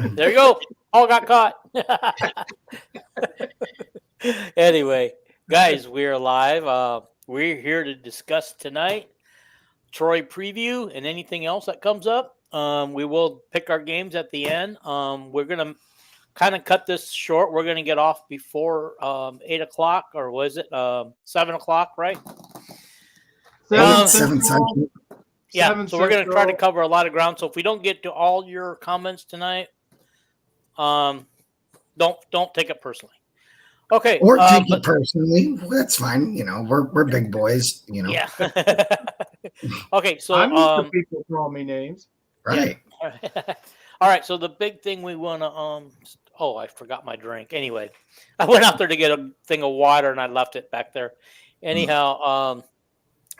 There you go. All got caught. Anyway, guys, we're live. We're here to discuss tonight Troy preview and anything else that comes up. We will pick our games at the end. We're gonna kind of cut this short. We're gonna get off before 8 o'clock, or was it 7 o'clock? Right? 7 Yeah. So we're gonna try to cover a lot of ground. So if we don't get to all your comments tonight, don't take it personally. Okay. Or take it personally. That's fine. We're big boys. Yeah. Okay. So I'm used to people call me names. Right. Yeah. All right. So the big thing we want to oh, I forgot my drink. Anyway, I went out there to get a thing of water and I left it back there. Anyhow,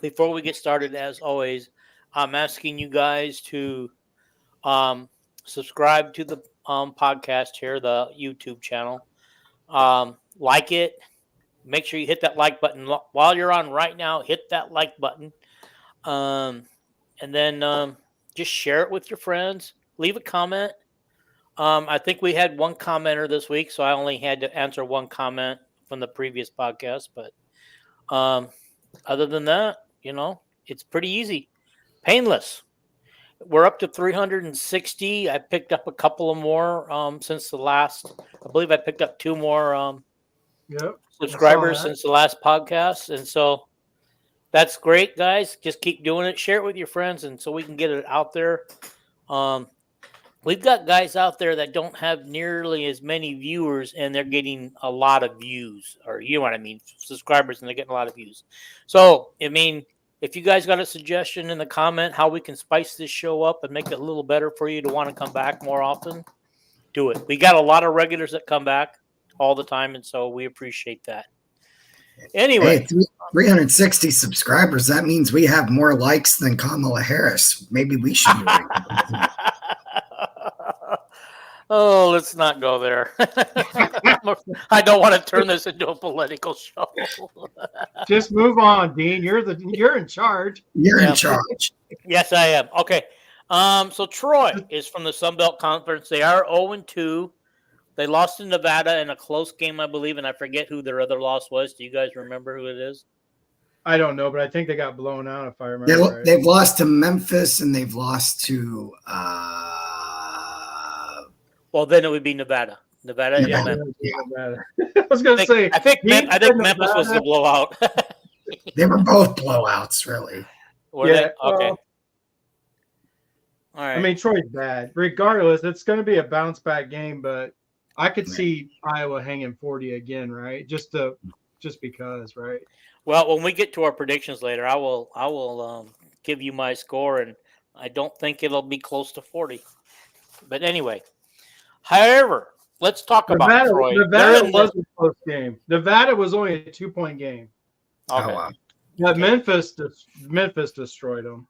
before we get started, as always, I'm asking you guys to subscribe to the podcast here, the YouTube channel. Like it. Make sure you hit that like button while you're on right now. Hit that like button, and then just share it with your friends. Leave a comment. I think we had one commenter this week, so I only had to answer one comment from the previous podcast. But other than that, it's pretty easy, painless. We're up to 360. I picked up a couple of more since the last. I believe I picked up 2 more subscribers since the last podcast, and so that's great, guys. Just keep doing it. Share it with your friends, and so we can get it out there. We've got guys out there that don't have nearly as many viewers, and they're getting a lot of views, or you know what I mean, subscribers, and they're getting a lot of views. So, if you guys got a suggestion in the comment how we can spice this show up and make it a little better for you to want to come back more often, do it. We got a lot of regulars that come back all the time, and so we appreciate that. Anyway. Hey, 360 subscribers. That means we have more likes than Kamala Harris. Maybe we should be Oh, let's not go there. I don't want to turn this into a political show. Just move on, Dean. You're in charge. You're in charge. Yes, I am. Okay. So Troy is from the Sun Belt Conference. They are 0-2. They lost to Nevada in a close game, I believe, and I forget who their other loss was. Do you guys remember who it is? I don't know, but I think they got blown out, if I remember right. They've lost to Memphis, and they've lost to well, then it would be Nevada. Nevada. I was going to say. I think Memphis was the blowout. They were both blowouts, really. Were they? Okay. All right. I mean, Troy's bad. Regardless, it's going to be a bounce back game, but I could see Iowa hanging 40 again, right? Just because, right? Well, when we get to our predictions later, I will give you my score, and I don't think it'll be close to 40. But anyway. However, let's talk about Troy. Nevada was a close game. Nevada was only a 2-point game. Okay. Oh, wow. But Memphis destroyed them.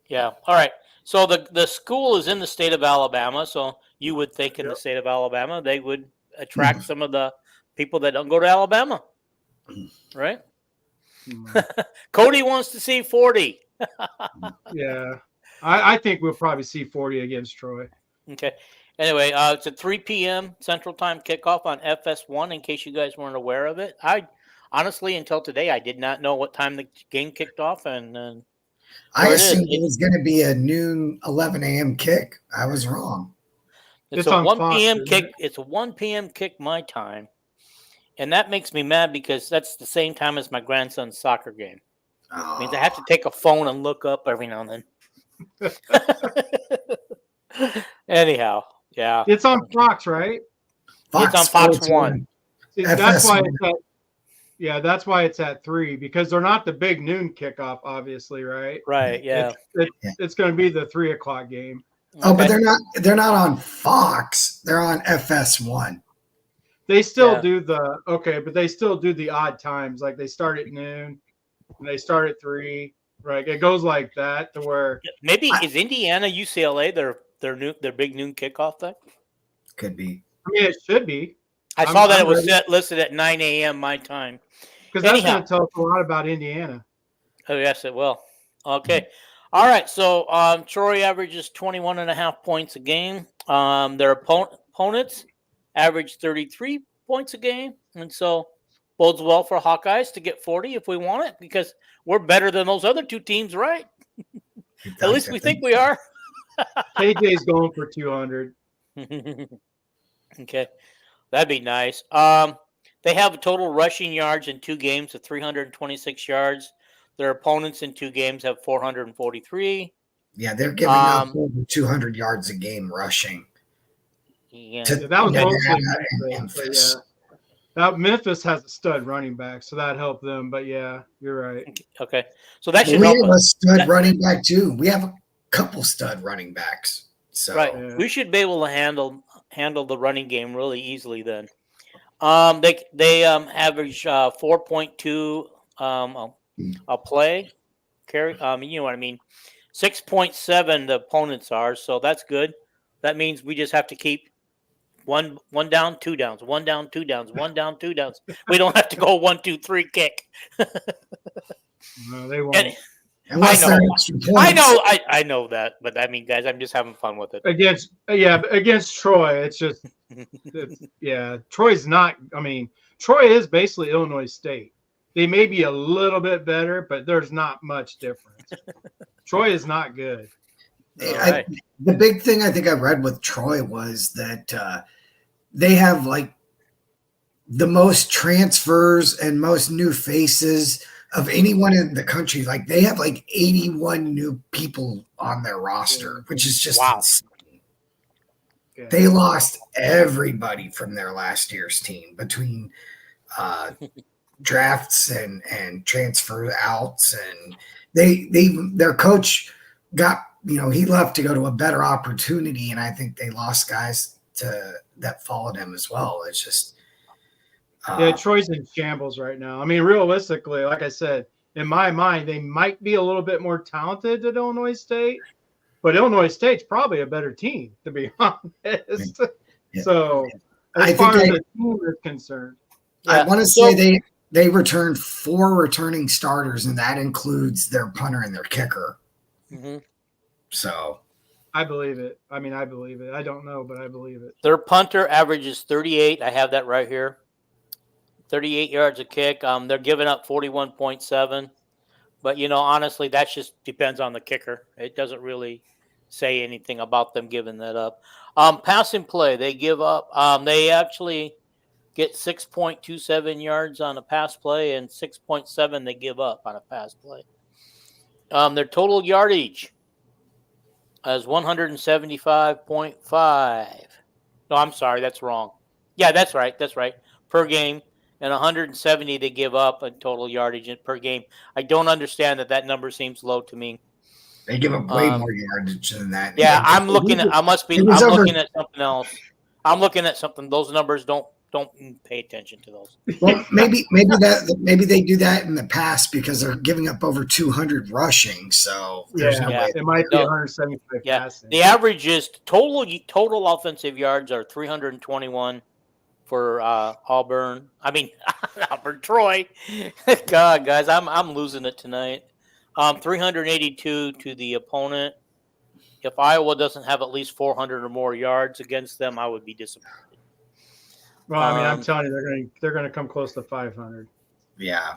Yeah. All right. So the school is in the state of Alabama. So you would think in the state of Alabama they would attract some of the people that don't go to Alabama, right? Cody wants to see 40. Yeah. I think we'll probably see 40 against Troy. Okay. Anyway, it's a 3 p.m. Central Time kickoff on FS1, in case you guys weren't aware of it. I honestly, until today, I did not know what time the game kicked off. And I assumed it was going to be a noon, 11 a.m. kick. I was wrong. It's a 1 p.m. kick. It's a 1 p.m. kick my time. And that makes me mad because that's the same time as my grandson's soccer game. Oh. It means I have to take a phone and look up every now and then. Anyhow. Yeah, it's on Fox, right? It's on Fox 1. See, that's why that's why it's at 3, because they're not the big noon kickoff, obviously, right? Right. Yeah. It's going to be the 3 o'clock game. Oh, but they're not on Fox. They're on FS1. They still do but they still do the odd times. Like they start at noon and they start at 3. Right. It goes like that to where maybe is Indiana UCLA their big noon kickoff thing? Could be. I mean, it should be. I saw that it was listed at 9 a.m. my time. Because that's going to tell us a lot about Indiana. Oh, yes, it will. Okay. All right. So Troy averages 21.5 points a game. Their opponents average 33 points a game, and so bodes well for Hawkeyes to get 40 if we want it, because we're better than those other two teams, right? At least we think we are. KJ's going for 200. Okay, that'd be nice. They have total rushing yards in 2 games of 326 yards. Their opponents in 2 games have 443. Yeah, they're giving up over 200 yards a game rushing. Yeah, that was mostly Memphis. Memphis has a stud running back, so that helped them. But yeah, you're right. Okay, so that should we help have us. A stud running back too. We have a couple stud running backs. So right, we should be able to handle the running game really easily. Then, they average 4.2 a play carry. You know what I mean. 6.7 the opponents are, so that's good. That means we just have to keep one down, 2 downs, 1 down, 2 downs, 1 down, 2 downs. We don't have to go 1, 2, 3 kick. No, they won't. I know that, but I mean, guys, I'm just having fun with it. Against Troy, it's just Troy's not. I mean, Troy is basically Illinois State. They may be a little bit better, but there's not much difference. Troy is not good. The big thing I think I read with Troy was that they have like the most transfers and most new faces of anyone in the country. Like they have like 81 new people on their roster, which is just insane. Yeah. They lost everybody from their last year's team between drafts and transfer outs, and their coach got, he left to go to a better opportunity, and I think they lost guys that followed him as well. It's just Troy's in shambles right now. I mean, realistically, like I said, in my mind, they might be a little bit more talented than Illinois State, but Illinois State's probably a better team, to be honest. Yeah. So as far as the team is concerned, I want to say they returned 4 returning starters, and that includes their punter and their kicker. Mm-hmm. So I believe it. I mean, I believe it. I don't know, but I believe it. Their punter averages 38. I have that right here. 38 yards a kick. They're giving up 41.7. But, honestly, that just depends on the kicker. It doesn't really say anything about them giving that up. Passing play, they give up. They actually get 6.27 yards on a pass play, and 6.7 they give up on a pass play. Their total yardage is 175.5. No, I'm sorry, that's wrong. Yeah, that's right. Per game, and 170 they give up in total yardage per game. I don't understand that number seems low to me. They give up way more yardage than that. Yeah, I'm looking at something else. I'm looking at something. Those numbers don't pay attention to those. Well, maybe they do that in the past because they're giving up over 200 rushing. So there's no way. It might be 175 passing. The average is total offensive yards are 321 for Auburn. I mean Troy. God, guys, I'm losing it tonight. 382 to the opponent. If Iowa doesn't have at least 400 or more yards against them, I would be disappointed. Well, I mean, I'm telling you, they're going to come close to 500. Yeah,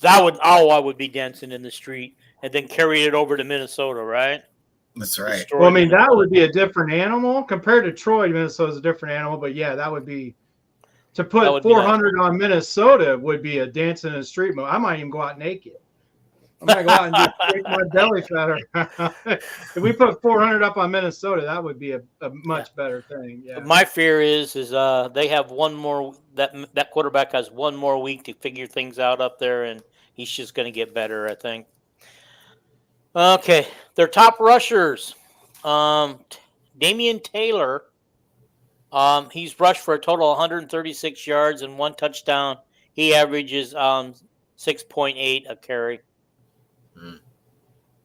I would be dancing in the street and then carry it over to Minnesota, right? That's right. Well, I mean, that would be a different animal compared to Troy. Minnesota's a different animal, but yeah, that would be to put 400 on Minnesota would be a dancing in the street mode. I might even go out naked. I'm going to go out and just shake my belly fatter. If we put 400 up on Minnesota, that would be a much better thing. Yeah. My fear is they have one more. That quarterback has one more week to figure things out up there, and he's just going to get better, I think. Okay, their top rushers, Damian Taylor. He's rushed for a total of 136 yards and 1 touchdown. He averages 6.8 a carry.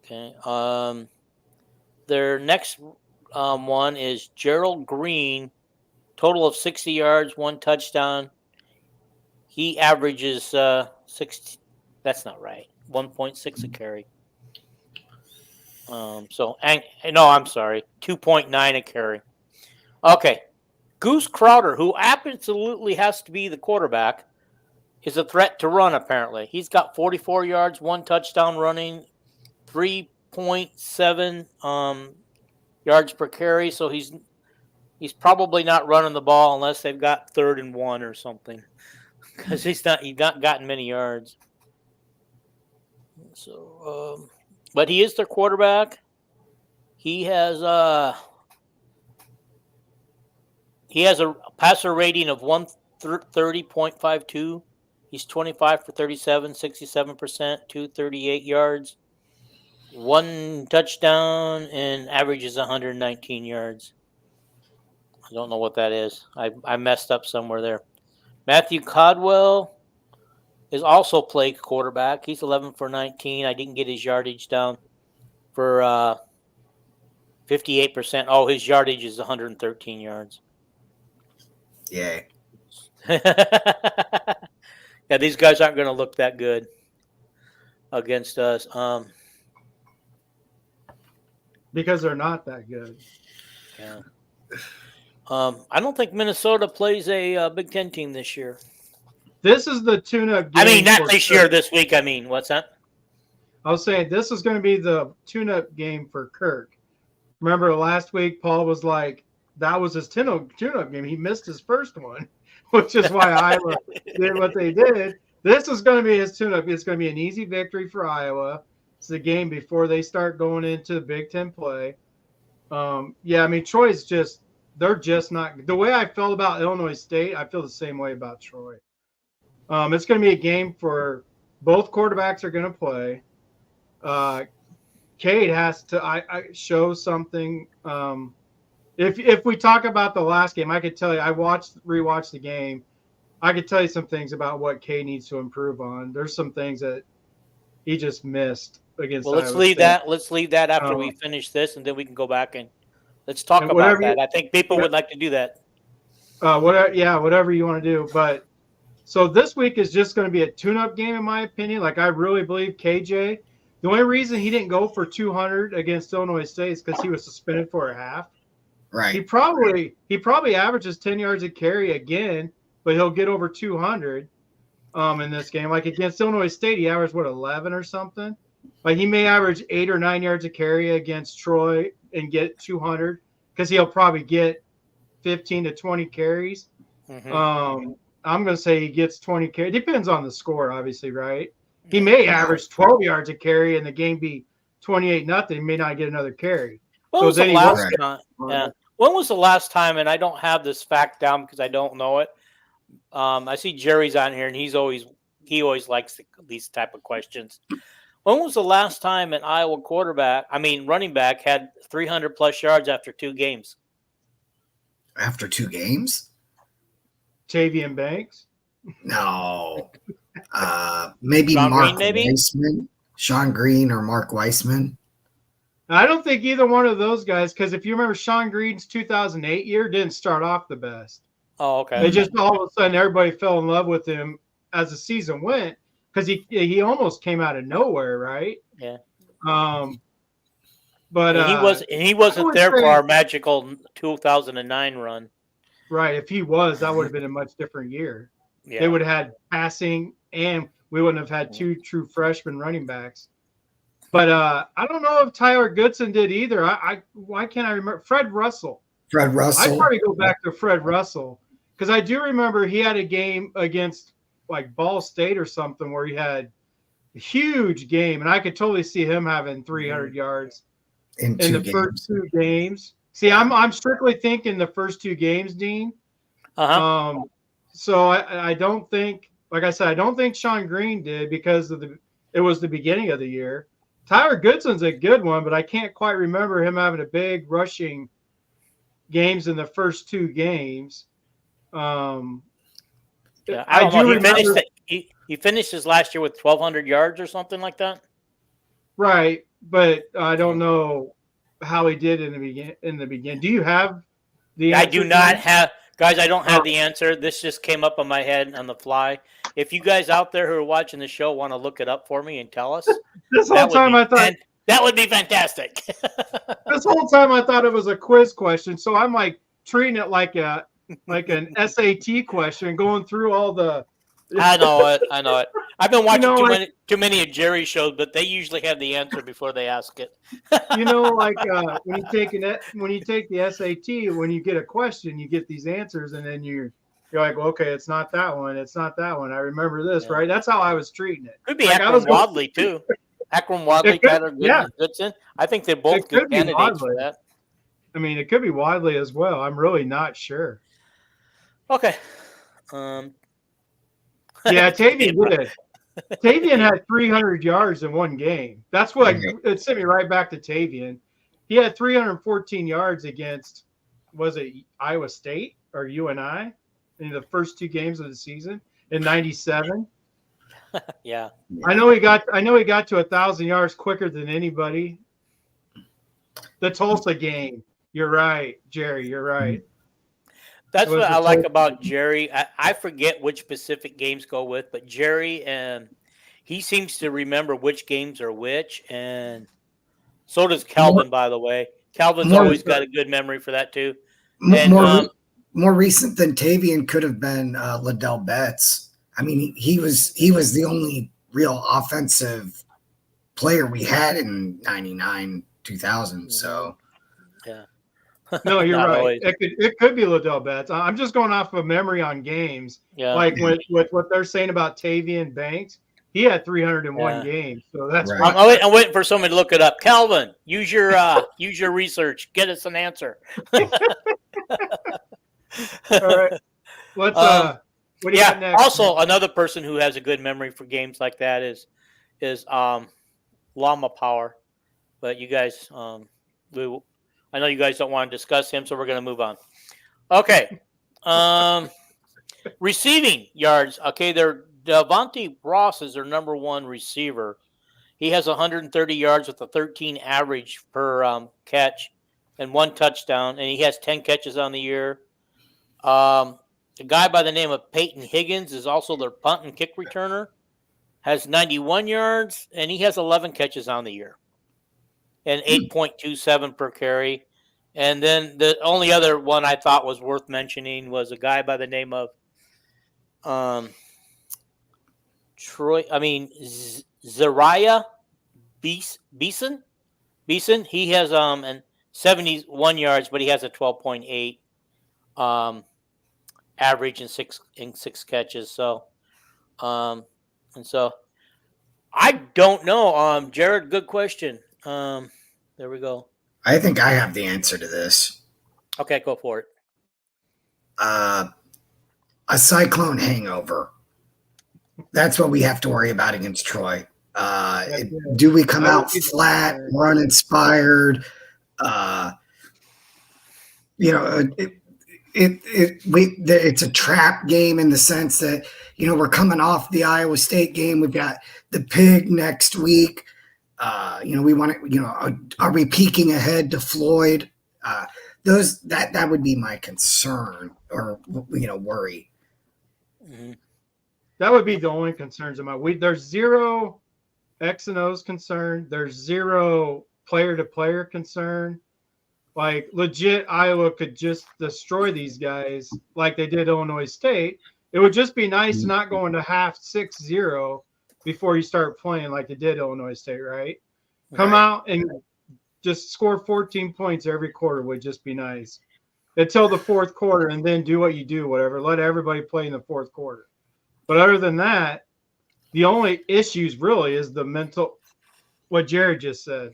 Okay. Their next one is Gerald Green, total of 60 yards, 1 touchdown. He averages 60. That's not right. 1.6 a carry. I'm sorry, 2.9 a carry. Okay. Goose Crowder, who absolutely has to be the quarterback, is a threat to run, apparently. He's got 44 yards, 1 touchdown running, 3.7 yards per carry. So he's probably not running the ball unless they've got 3rd and 1 or something, because he's not gotten many yards. So, but he is their quarterback. He has a passer rating of 130.52. He's 25 for 37, 67%, 238 yards, 1 touchdown, and averages 119 yards. I don't know what that is. I messed up somewhere there. Matthew Codwell is also played quarterback. He's 11 for 19. I didn't get his yardage down for 58%. Oh, his yardage is 113 yards. Yay. Yeah, these guys aren't going to look that good against us. Because they're not that good. Yeah. I don't think Minnesota plays a Big Ten team this year. This is the tune-up game. I mean, not this year, this week. I mean, what's that? I was saying this is going to be the tune-up game for Kirk. Remember last week, Paul was like, that was his tune-up game. He missed his first one, which is why Iowa did what they did. This is going to be his tune-up. It's going to be an easy victory for Iowa. It's the game before they start going into Big Ten play. Yeah, I mean, Troy's just – they're just not – the way I felt about Illinois State, I feel the same way about Troy. It's going to be a game for both quarterbacks are going to play. Cade has to show something. If we talk about the last game, I could tell you I rewatched the game. I could tell you some things about what Cade needs to improve on. There's some things that he just missed against. Well, let's leave that after we finish this, and then we can go back and let's talk about that. I think people would like to do that. Whatever you want to do, but. So this week is just going to be a tune-up game, in my opinion. Like, I really believe KJ. The only reason he didn't go for 200 against Illinois State is because he was suspended for a half. Right. He probably averages 10 yards a carry again, but he'll get over 200 in this game. Like against Illinois State, he averaged 11 or something. Like he may average 8 or 9 yards a carry against Troy and get 200 because he'll probably get 15 to 20 carries. Mm-hmm. I'm going to say he gets 20 carries. Depends on the score, obviously, right? He may average 12 yards a carry and the game be 28-0. He may not get another carry. When was the last time? Yeah. When was the last time? And I don't have this fact down because I don't know it. I see Jerry's on here, and he always likes these type of questions. When was the last time an Iowa running back had 300 plus yards after 2 games? After 2 games? Tavian Banks? No. Maybe Mark Weissman. Sean Green or Mark Weissman. I don't think either one of those guys, because if you remember Sean Green's 2008 year didn't start off the best. Oh, okay. They just all of a sudden everybody fell in love with him as the season went because he almost came out of nowhere, right? Yeah. But he wasn't there for our magical 2009 run. Right. If he was, that would have been a much different year. Yeah. They would have had passing, and we wouldn't have had 2 true freshman running backs. But I don't know if Tyler Goodson did either. Why can't I remember? Fred Russell. I'd probably go back to Fred Russell because I do remember he had a game against like Ball State or something where he had a huge game, and I could totally see him having 300 yards in the first 2 games. See, I'm strictly thinking the first 2 games, Dean. Uh-huh. So I don't think, like I said, I don't think Sean Green did because it was the beginning of the year. Tyler Goodson's a good one, but I can't quite remember him having a big rushing games in the first 2 games. I don't know. He finished his last year with 1,200 yards or something like that. Right, but I don't know how he did in the beginning. Do you have the answer? I do not have, guys. I don't have the answer. This just came up on my head on the fly. If you guys out there who are watching the show want to look it up for me and tell us, this whole time I thought that would be fantastic. This whole time I thought it was a quiz question. So I'm like treating it like an SAT question, going through all the. I know it. I've been watching too many of Jerry's shows, but they usually have the answer before they ask it. When you take the SAT, when you get a question, you get these answers, and then you're like, well, okay, it's not that one. It's not that one. I remember this, right? That's how I was treating it. Could be Akram Wadley too. Akram Wadley, Tyler Goodson. I think they're both good candidates for that. I mean, it could be Wadley as well. I'm really not sure. Okay. Yeah, Tavian did. Tavian had 300 yards in one game. That's what it sent me right back to Tavian. He had 314 yards against, was it Iowa State or UNI in the first 2 games of the season in 97? Yeah. I know he got to 1,000 yards quicker than anybody. The Tulsa game. You're right, Jerry. You're right. That's what I like about Jerry. I forget which specific games go with, but Jerry, he seems to remember which games are which, and so does Calvin, by the way. Calvin's always got a good memory for that, too. More recent than Tavian could have been Liddell Betts. I mean, he was the only real offensive player we had in 99, 2000, so. Yeah. No, you're right. It could be Liddell Betts. I'm just going off of memory on games. Yeah. Like with what they're saying about Tavian Banks, he had 301 games. So that's right. I'm waiting for somebody to look it up. Calvin, use your research. Get us an answer. All right. Let's what do you got next? Also, another person who has a good memory for games like that is Llama Power. But you guys I know you guys don't want to discuss him, so we're going to move on. Okay. Receiving yards. Okay, Devontae Ross is their number one receiver. He has 130 yards with a 13 average per catch and 1 touchdown, and he has 10 catches on the year. A guy by the name of Peyton Higgins is also their punt and kick returner, has 91 yards, and he has 11 catches on the year. And 8.27 per carry. And then the only other one I thought was worth mentioning was a guy by the name of Zariah Beeson. He has 71 yards, but he has a 12.8 average in six catches. So I don't know. Jared, good question. There we go. I think I have the answer to this. Okay, go for it. A cyclone hangover. That's what we have to worry about against Troy. Do we come out flat, run inspired? It's a trap game in the sense that, we're coming off the Iowa State game. We've got the Pig next week. We want to, are we peeking ahead to Floyd? That would be my concern or, worry. Mm-hmm. That would be the only concerns of there's zero X and O's concern. There's zero player to player concern. Like legit, Iowa could just destroy these guys like they did Illinois State. It would just be nice to not go into half 6-0 before you start playing like they did Illinois State, right? Come out and just score 14 points every quarter would just be nice until the fourth quarter, and then do what you do, whatever. Let everybody play in the fourth quarter. But other than that, the only issues really is the mental, what Jared just said.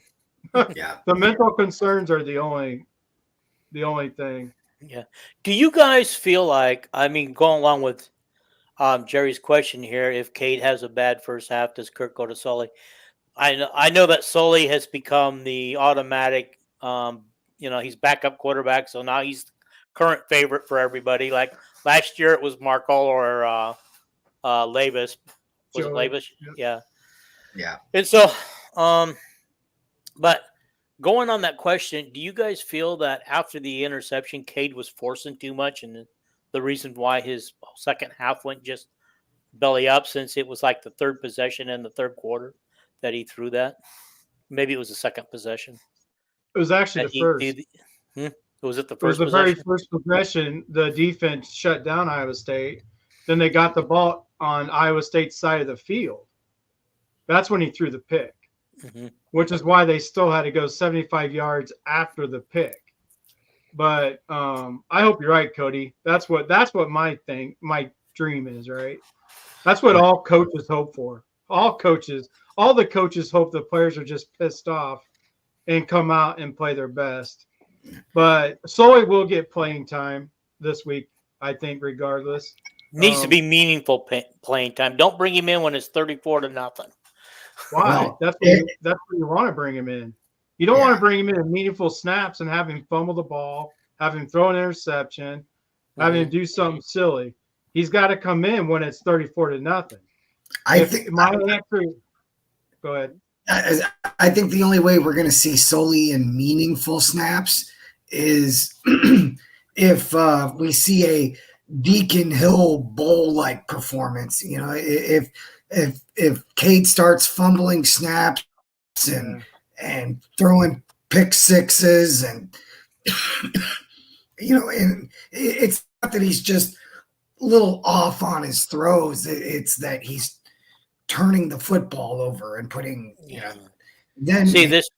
Yeah. The mental concerns are the only thing. Yeah. Do you guys feel like, going along with Jerry's question here, if Cade has a bad first half, does Kirk go to Sully? I know that Sully has become the automatic, he's backup quarterback, so now he's current favorite for everybody. Like last year, it was Markle or Levis. Was it Levis? Yeah. Yeah. And so, but going on that question, do you guys feel that after the interception, Cade was forcing too much, and the reason why his second half went just belly up, since it was like the third possession in the third quarter that he threw that? Maybe it was the second possession. It was actually the first. Was it the It was first the very possession? first possession. The defense shut down Iowa State. Then they got the ball on Iowa State's side of the field. That's when he threw the pick, which is why they still had to go 75 yards after the pick. But I hope you're right, Cody. That's what my dream is, right? That's what all coaches hope for. All the coaches hope the players are just pissed off and come out and play their best. But Sully will get playing time this week, I think, regardless. Needs to be meaningful playing time. Don't bring him in when it's 34-0. Why? Well, that's where you want to bring him in. You don't want to bring him in meaningful snaps and have him fumble the ball, have him throw an interception, have him do something silly. He's got to come in when it's 34-0. I think my answer. Go ahead. I think the only way we're going to see Sully in meaningful snaps is if we see a Deacon Hill Bowl like performance. You know, if Cade starts fumbling snaps and throwing pick sixes and and it's not that he's just a little off on his throws. It's that he's turning the football over and putting, then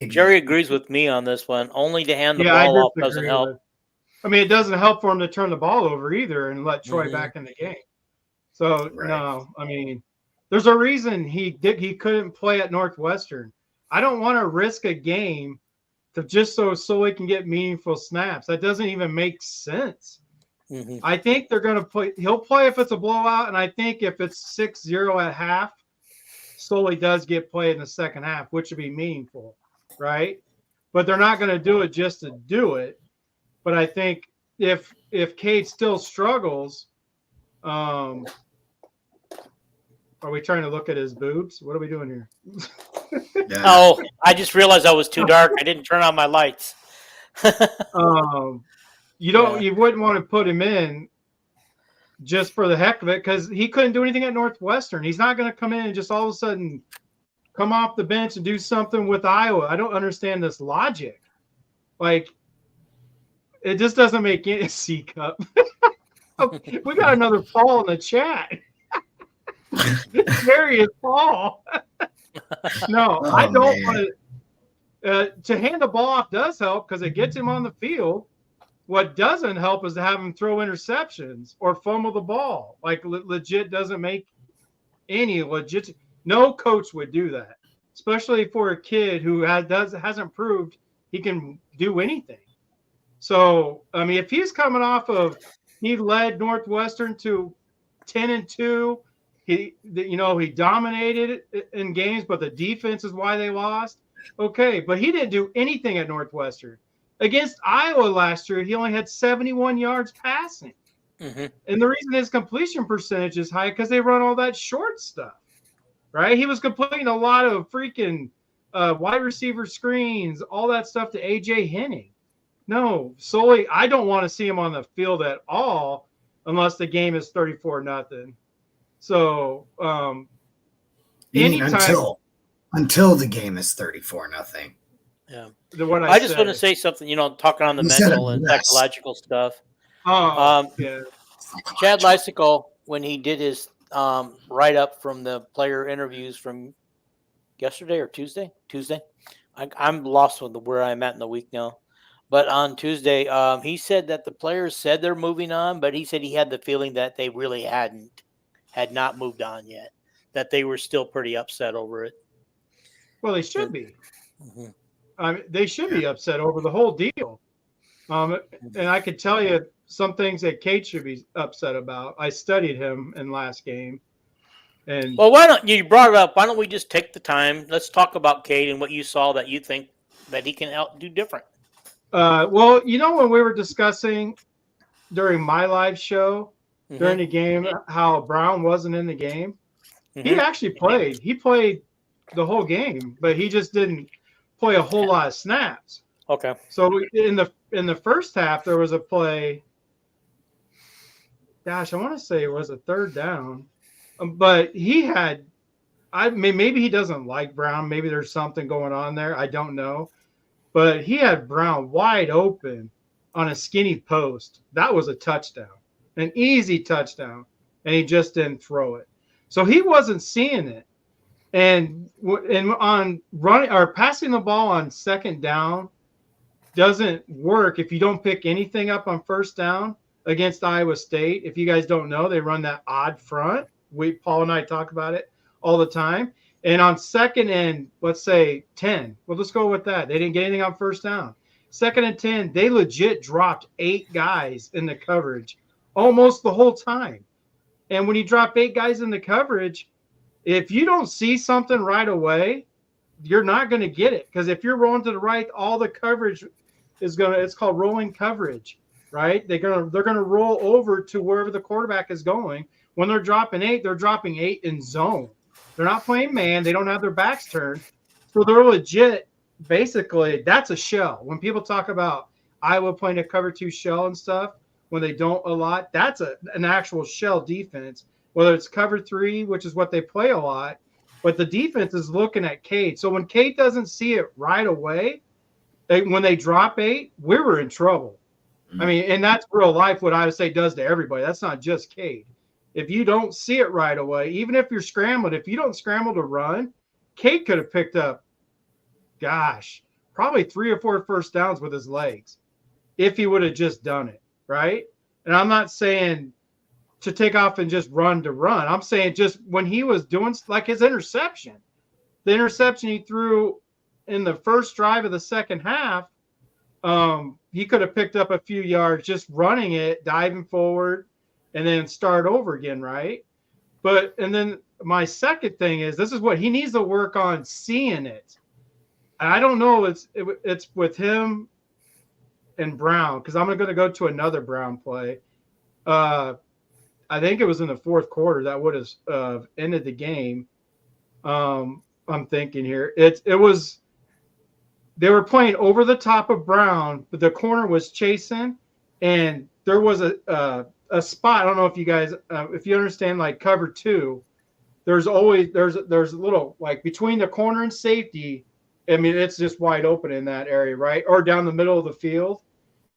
Jerry agrees with me on this one. Only to hand the ball off doesn't help. I mean, it doesn't help for him to turn the ball over either and let Troy back in the game. So no, I mean, there's a reason he couldn't play at Northwestern. I don't want to risk a game just so he can get meaningful snaps. That doesn't even make sense. I think they're going to play. He'll play if it's a blowout, and I think if it's 6-0 at half, Sully does get played in the second half, which would be meaningful, right? But they're not going to do it just to do it. But I think if Cade still struggles, are we trying to look at his boobs? What are we doing here? Oh, I just realized I was too dark. I didn't turn on my lights. You wouldn't want to put him in just for the heck of it because he couldn't do anything at Northwestern. He's not going to come in and just all of a sudden come off the bench and do something with Iowa. I don't understand this logic. Like, it just doesn't make any C-cup. We got another Paul in the chat. Very is Paul. No, I don't want to hand the ball off does help because it gets him on the field. What doesn't help is to have him throw interceptions or fumble the ball. Like legit doesn't make any legit. No coach would do that, especially for a kid who hasn't proved he can do anything. So I mean, if he's coming off of he led Northwestern to 10-2. He dominated in games, but the defense is why they lost. Okay, but he didn't do anything at Northwestern. Against Iowa last year, he only had 71 yards passing. And the reason his completion percentage is high because they run all that short stuff, right? He was completing a lot of freaking wide receiver screens, all that stuff to A.J. Henning. No, Sully, I don't want to see him on the field at all unless the game is 34-0. So anytime until the game is 34-0. Yeah. I just want to say something, talking on the mental and psychological stuff. Yeah. Chad Lysicle, when he did his write-up from the player interviews from yesterday or Tuesday? I'm lost with where I'm at in the week now. But on Tuesday, he said that the players said they're moving on, but he said he had the feeling that they really had not moved on yet, that they were still pretty upset over it. Well, they should be. They should be upset over the whole deal. And I could tell you some things that Cade should be upset about. I studied him in last game. And well, why don't you brought it up? Why don't we just take the time? Let's talk about Cade and what you saw that you think that he can do different. Well, when we were discussing during my live show during the game how Brown wasn't in the game, he actually played. He played the whole game, but he just didn't play a whole lot of snaps. Okay. So in the first half, there was a play. Gosh, I want to say it was a third down, but he had. Maybe he doesn't like Brown. Maybe there's something going on there. I don't know, but he had Brown wide open, on a skinny post. That was a touchdown, an easy touchdown, and he just didn't throw it. So he wasn't seeing it. And on running or passing the ball on second down doesn't work if you don't pick anything up on first down against Iowa State. If you guys don't know, they run that odd front. Paul and I talk about it all the time. And on second and, let's say, 10, well, let's go with that. They didn't get anything on first down. Second and 10, they legit dropped 8 guys in the coverage almost the whole time. And when you drop 8 guys in the coverage, if you don't see something right away, you're not going to get it. Because if you're rolling to the right, all the coverage is going to – it's called rolling coverage, right? They're going to roll over to wherever the quarterback is going. When they're dropping 8, they're dropping 8 in zone. They're not playing man. They don't have their backs turned. So they're legit. Basically, that's a shell. When people talk about Iowa playing a cover 2 shell and stuff, when they don't a lot, that's an actual shell defense. Whether it's cover 3, which is what they play a lot, but the defense is looking at Cade. So when Cade doesn't see it right away, when they drop 8, we were in trouble. I mean, and that's real life what Iowa State does to everybody. That's not just Cade. If you don't see it right away, even if you're scrambling, if you don't scramble to run, Cade could have picked up, probably 3 or 4 first downs with his legs if he would have just done it, right? And I'm not saying to take off and just run to run. I'm saying just when he was doing like his interception, the interception he threw in the first drive of the second half, he could have picked up a few yards just running it, diving forward, and then start over again, right? And then my second thing is, this is what he needs to work on, seeing it. And I don't know, it's with him and Brown, because I'm going to go to another Brown play. I think it was in the fourth quarter that would have ended the game. I'm thinking here. It was they were playing over the top of Brown, but the corner was chasing, and there was a spot. I don't know if you guys if you understand like cover 2. There's a little like between the corner and safety. I mean, it's just wide open in that area, right? Or down the middle of the field,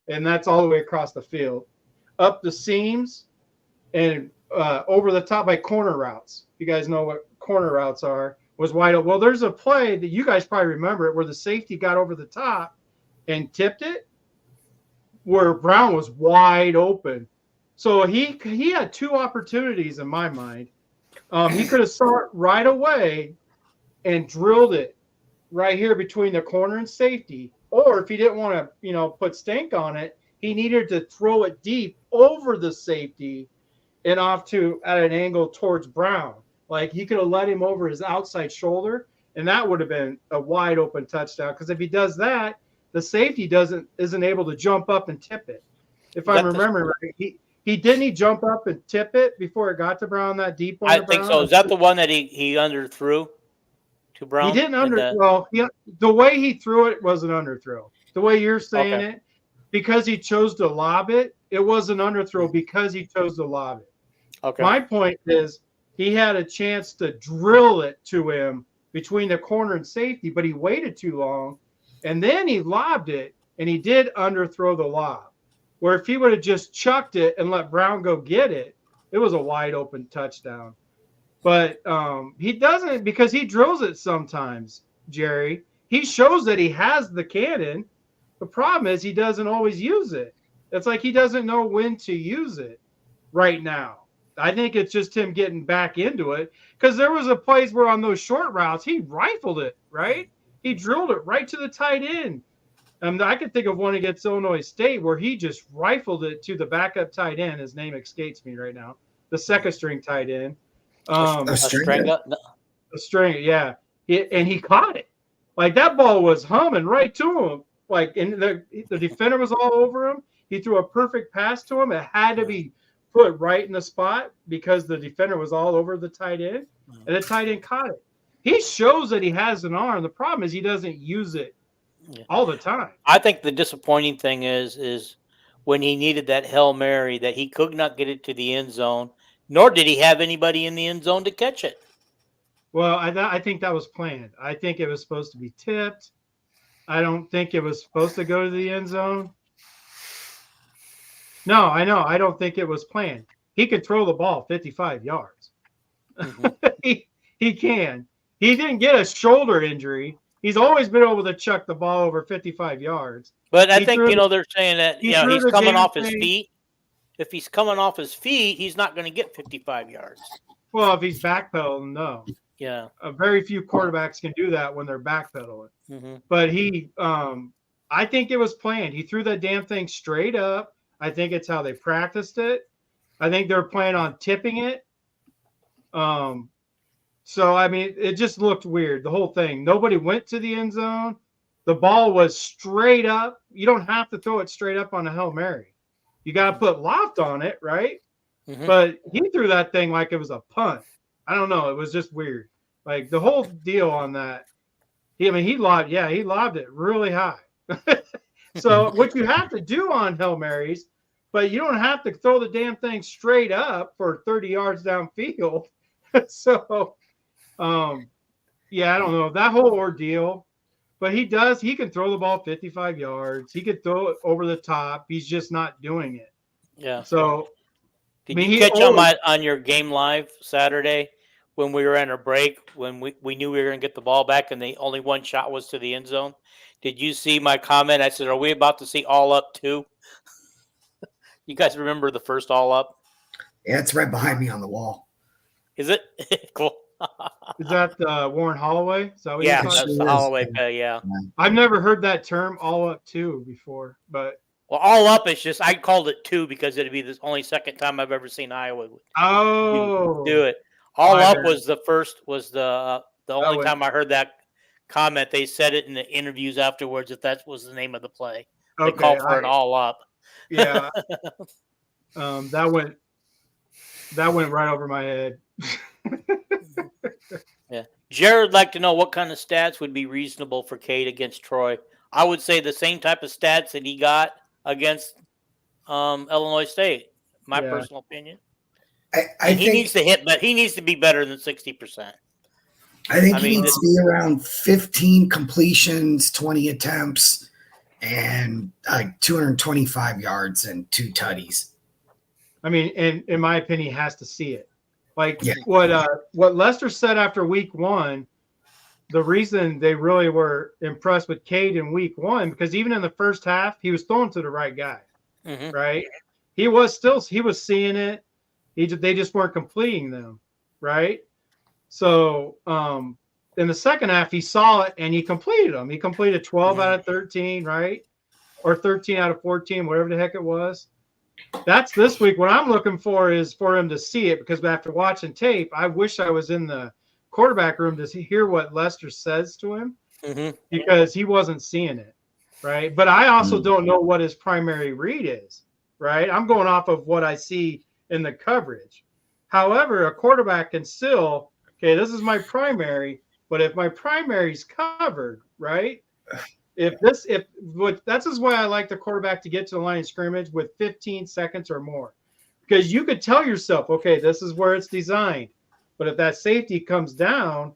and that's all the way across the field, up the seams. And over the top by corner routes. You guys know what corner routes are. Was wide open. Well, there's a play that you guys probably remember it where the safety got over the top and tipped it, where Brown was wide open. So he had 2 opportunities in my mind. He could have saw it right away and drilled it right here between the corner and safety. Or if he didn't want to, put stank on it, he needed to throw it deep over the safety and off at an angle towards Brown. Like he could have let him over his outside shoulder, and that would have been a wide open touchdown. Because if he does that, the safety isn't able to jump up and tip it. If I remember right, he didn't jump up and tip it before it got to Brown that deep one. I think so. Is that the one that he underthrew to Brown? He didn't the way he threw it was an underthrow. The way you're saying it, because he chose to lob it, it was an underthrow because he chose to lob it. Okay. My point is he had a chance to drill it to him between the corner and safety, but he waited too long, and then he lobbed it, and he did underthrow the lob. Where if he would have just chucked it and let Brown go get it, it was a wide open touchdown. But he doesn't, because he drills it sometimes, Jerry. He shows that he has the cannon. The problem is he doesn't always use it. It's like he doesn't know when to use it right now. I think it's just him getting back into it, because there was a place where on those short routes, he rifled it, right? He drilled it right to the tight end. I could think of one against Illinois State where he just rifled it to the backup tight end. His name escapes me right now. The second string tight end. A stringer, yeah. And he caught it. Like that ball was humming right to him. Like, and the defender was all over him. He threw a perfect pass to him. It had to be put right in the spot because the defender was all over the tight end, and the tight end caught it. He shows that he has an arm. The problem is he doesn't use it all the time. I think the disappointing thing is when he needed that Hail Mary that he could not get it to the end zone, nor did he have anybody in the end zone to catch it. Well, I think that was planned. I think it was supposed to be tipped. I don't think it was supposed to go to the end zone. No, I know. I don't think it was planned. He could throw the ball 55 yards. Mm-hmm. he can. He didn't get a shoulder injury. He's always been able to chuck the ball over 55 yards. But I He think, threw they're saying that, he threw he's the coming damn off his thing. feet. If he's coming off his feet, he's not going to get 55 yards. Well, if he's backpedaling, no. Yeah. Very few quarterbacks can do that when they're backpedaling. Mm-hmm. But I think it was planned. He threw that damn thing straight up. I think it's how they practiced it. I think they're planning on tipping it. So, I mean, it just looked weird, the whole thing. Nobody went to the end zone. The ball was straight up. You don't have to throw it straight up on a Hail Mary. You got to put loft on it, right? Mm-hmm. But he threw that thing like it was a punt. I don't know. It was just weird. Like the whole deal on that. He lobbed it really high. So what you have to do on Hail Marys, but you don't have to throw the damn thing straight up for 30 yards downfield. So, I don't know. That whole ordeal. But he can throw the ball 55 yards. He could throw it over the top. He's just not doing it. Yeah. So, did you catch on your game live Saturday when we were in a break, when we knew we were going to get the ball back and the only one shot was to the end zone? Did you see my comment? I said, are we about to see all up too? You guys remember the first all up? Yeah, it's right behind me on the wall. Is it? Cool. Is that Warren Holloway? Is that what that's the Holloway play, yeah. I've never heard that term all up two before, but all up is just I called it two because it'd be the only second time I've ever seen Iowa do it. All up was the only time I heard that comment. They said it in the interviews afterwards if that was the name of the play. They called for an all up. Yeah. That went right over my head. Yeah. Jared would like to know what kind of stats would be reasonable for Cade against Troy. I would say the same type of stats that he got against Illinois State. My personal opinion. I think he needs to hit, but he needs to be better than 60%. I think he needs to be around 15 completions, 20 attempts, and 225 yards and 2 tutties. I mean, in my opinion, he has to see it. Like what Lester said after week 1, the reason they really were impressed with Cade in week 1, because even in the first half, he was throwing to the right guy, right? He was seeing it. They just weren't completing them, right? So in the second half, he saw it and he completed them. He completed 12 out of 13, right? Or 13 out of 14, whatever the heck it was. That's this week. What I'm looking for is for him to see it, because after watching tape, I wish I was in the quarterback room to hear what Lester says to him, because he wasn't seeing it, right? But I also don't know what his primary read is, right? I'm going off of what I see in the coverage. However, a quarterback can still, this is my primary, but if my primary's covered, right? That's is why I like the quarterback to get to the line of scrimmage with 15 seconds or more, because you could tell yourself, okay, this is where it's designed. But if that safety comes down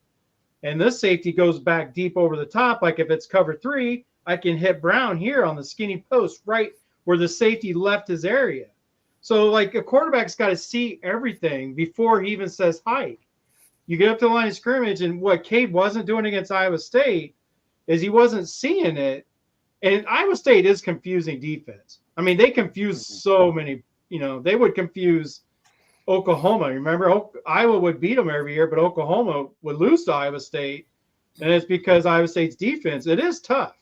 and this safety goes back deep over the top, like if it's cover 3, I can hit Brown here on the skinny post right where the safety left his area. So like a quarterback's got to see everything before he even says hike. You get up to the line of scrimmage, and what Cade wasn't doing against Iowa State is he wasn't seeing it. And Iowa State is confusing defense. I mean, they confuse so many, they would confuse Oklahoma. Remember, Iowa would beat them every year, but Oklahoma would lose to Iowa State. And it's because Iowa State's defense, it is tough,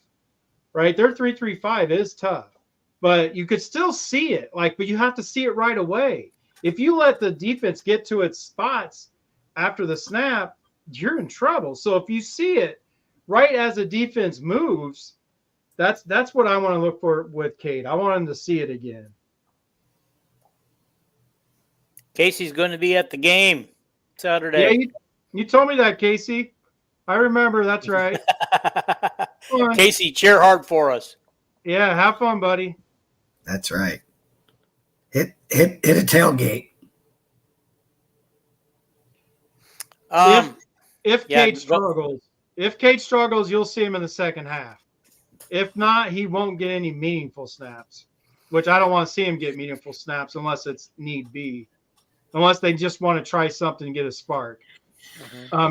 right? Their 3-3-5 is tough, but you could still see it. But you have to see it right away. If you let the defense get to its spots after the snap, you're in trouble. So if you see it right as the defense moves, that's what I want to look for with Cade. I want him to see it again. Casey's going to be at the game Saturday. Yeah, you told me that, Casey. I remember. That's right. Casey, cheer hard for us. Yeah, have fun, buddy. That's right. Hit a tailgate. If Cade struggles, you'll see him in the second half. If not, he won't get any meaningful snaps. which I don't want to see him get meaningful snaps unless it's need be, unless they just want to try something and get a spark.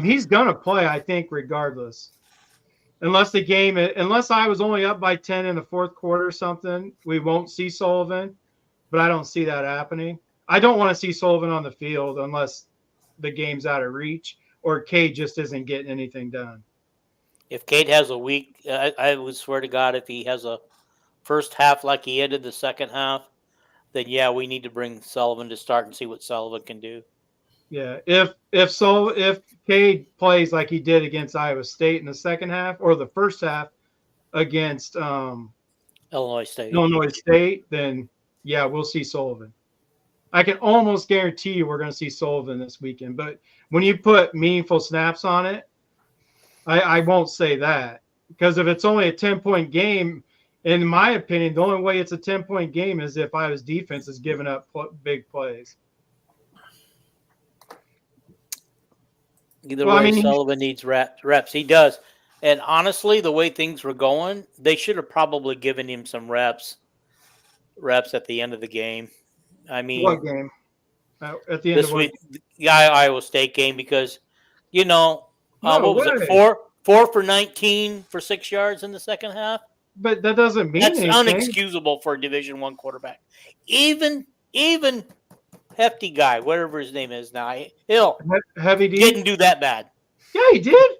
He's going to play, I think, regardless. Unless I was only up by 10 in the fourth quarter or something, we won't see Sullivan, but I don't see that happening. I don't want to see Sullivan on the field unless the game's out of reach or Cade just isn't getting anything done. If Cade has a week, I would swear to God, if he has a first half like he ended the second half, then yeah, we need to bring Sullivan to start and see what Sullivan can do. Yeah, if Cade plays like he did against Iowa State in the second half or the first half against Illinois State, then yeah, we'll see Sullivan. I can almost guarantee you we're going to see Sullivan this weekend. But when you put meaningful snaps on it, I won't say that, because if it's only a 10-point game, in my opinion, the only way it's a 10-point game is if Iowa's defense is giving up big plays. Either way, Sullivan needs reps. He does. And honestly, the way things were going, they should have probably given him some reps at the end of the game. I mean, what game? At the end this of week, the Iowa State game, because, what was it? 4 for 19 for 6 yards in the second half? But that doesn't mean that's anything. Unexcusable for a Division I quarterback. Even hefty guy, whatever his name is now, Hill, Heavy D, didn't do that bad. Yeah, he did.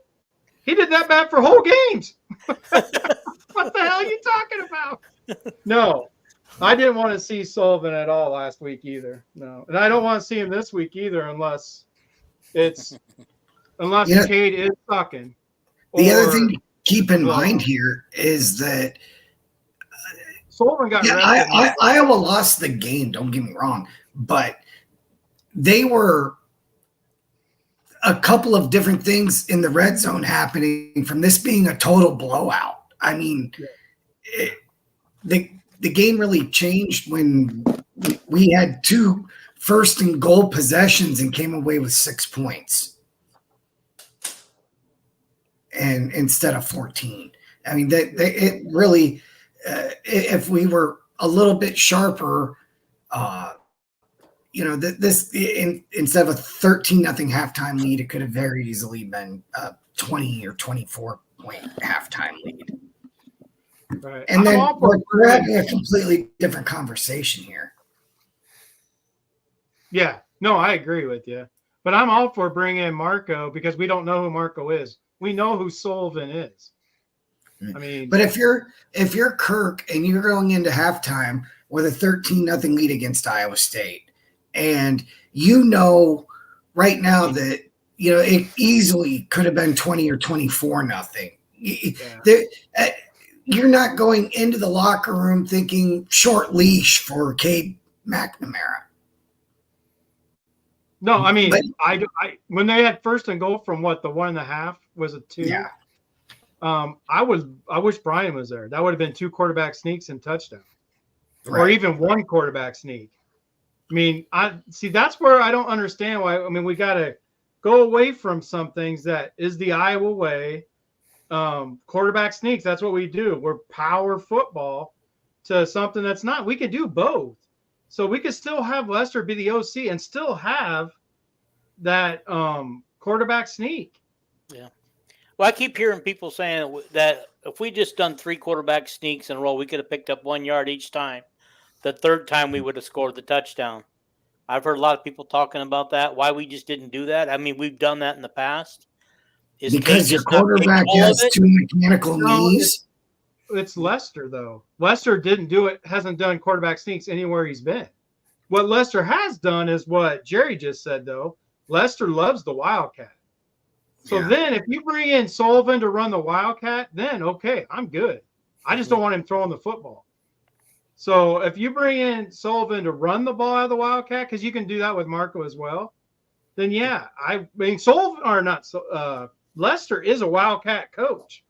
He did that bad for whole games. What the hell are you talking about? No, I didn't want to see Sullivan at all last week either. No, and I don't want to see him this week either unless Cade is sucking. The other thing to keep in mind here is that Sullivan got Iowa lost the game, don't get me wrong, but they were a couple of different things in the red zone happening from this being a total blowout. I mean, the game really changed when we had 2 first and goal possessions and came away with 6 points, and instead of 14. I mean, it really, if we were a little bit sharper, instead of a 13-0 halftime lead, it could have very easily been a 20 or 24 point halftime lead. Right. And then we're having a completely different conversation here. Yeah, no, I agree with you. But I'm all for bringing in Marco because we don't know who Marco is. We know who Sullivan is. I mean, but if you're Kirk and you're going into halftime with a 13-0 lead against Iowa State, and right now that it easily could have been 20 or 24-0. Yeah. You're not going into the locker room thinking short leash for Cade McNamara. No, I mean, I when they had first and goal from the 1.5 was a 2. Yeah. I wish Brian was there. That would have been 2 quarterback sneaks and touchdown, right. Or even 1 quarterback sneak. I mean, that's where I don't understand why. I mean, we got to go away from some things that is the Iowa way. Quarterback sneaks, that's what we do. We're power football to something that's not. We could do both. So we could still have Lester be the OC and still have that quarterback sneak. Yeah. Well, I keep hearing people saying that if we just done 3 quarterback sneaks in a row, we could have picked up 1 yard each time. The third time we would have scored the touchdown. I've heard a lot of people talking about that. Why we just didn't do that? I mean, we've done that in the past. Because your quarterback has 2 mechanical knees. It's Lester, though. Lester didn't do it, hasn't done quarterback sneaks anywhere he's been. What Lester has done is what Jerry just said, though. Lester loves the Wildcat. So then if you bring in Sullivan to run the Wildcat, then okay, I'm good. I just don't want him throwing the football. So if you bring in Sullivan to run the ball out of the Wildcat, because you can do that with Marco as well, then yeah, I mean Lester is a Wildcat coach.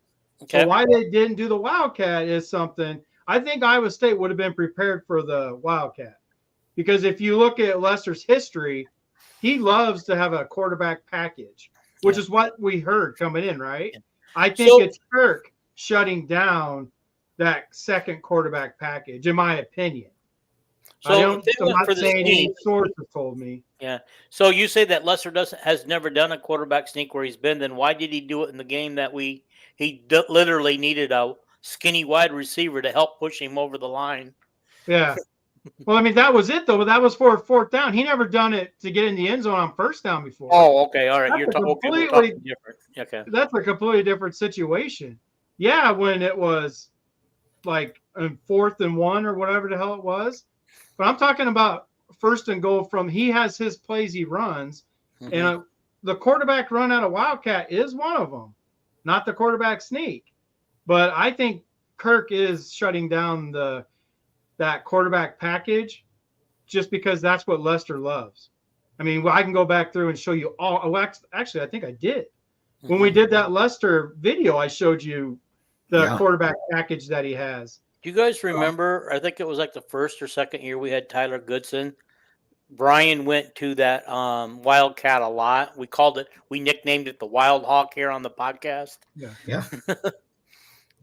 Okay. So why they didn't do the Wildcat is something. I think Iowa State would have been prepared for the Wildcat, because if you look at Lester's history, he loves to have a quarterback package, which is what we heard coming in, right? Yeah. I think it's Kirk shutting down that second quarterback package, in my opinion. So I'm not saying any source has told me. Yeah. So you say that Lester has never done a quarterback sneak where he's been. Then why did he do it in the game that he literally needed a skinny wide receiver to help push him over the line? Yeah. Well, I mean, that was it, though. That was for a fourth down. He never done it to get in the end zone on first down before. Oh, okay. All right. You're talking different. Okay. That's a completely different situation. Yeah, when it was like 4th and 1 or whatever the hell it was. But I'm talking about first and goal from he has his plays he runs. Mm-hmm. And the quarterback run out of Wildcat is one of them, not the quarterback sneak. But I think Kirk is shutting down that quarterback package just because that's what Lester loves. I mean, I can go back through and show you all. Oh, actually, I think I did. When we did that Lester video, I showed you the quarterback package that he has. Do you guys remember? I think it was like the first or second year we had Tyler Goodson. Brian went to that Wildcat a lot. We nicknamed it the Wild Hawk here on the podcast. Yeah.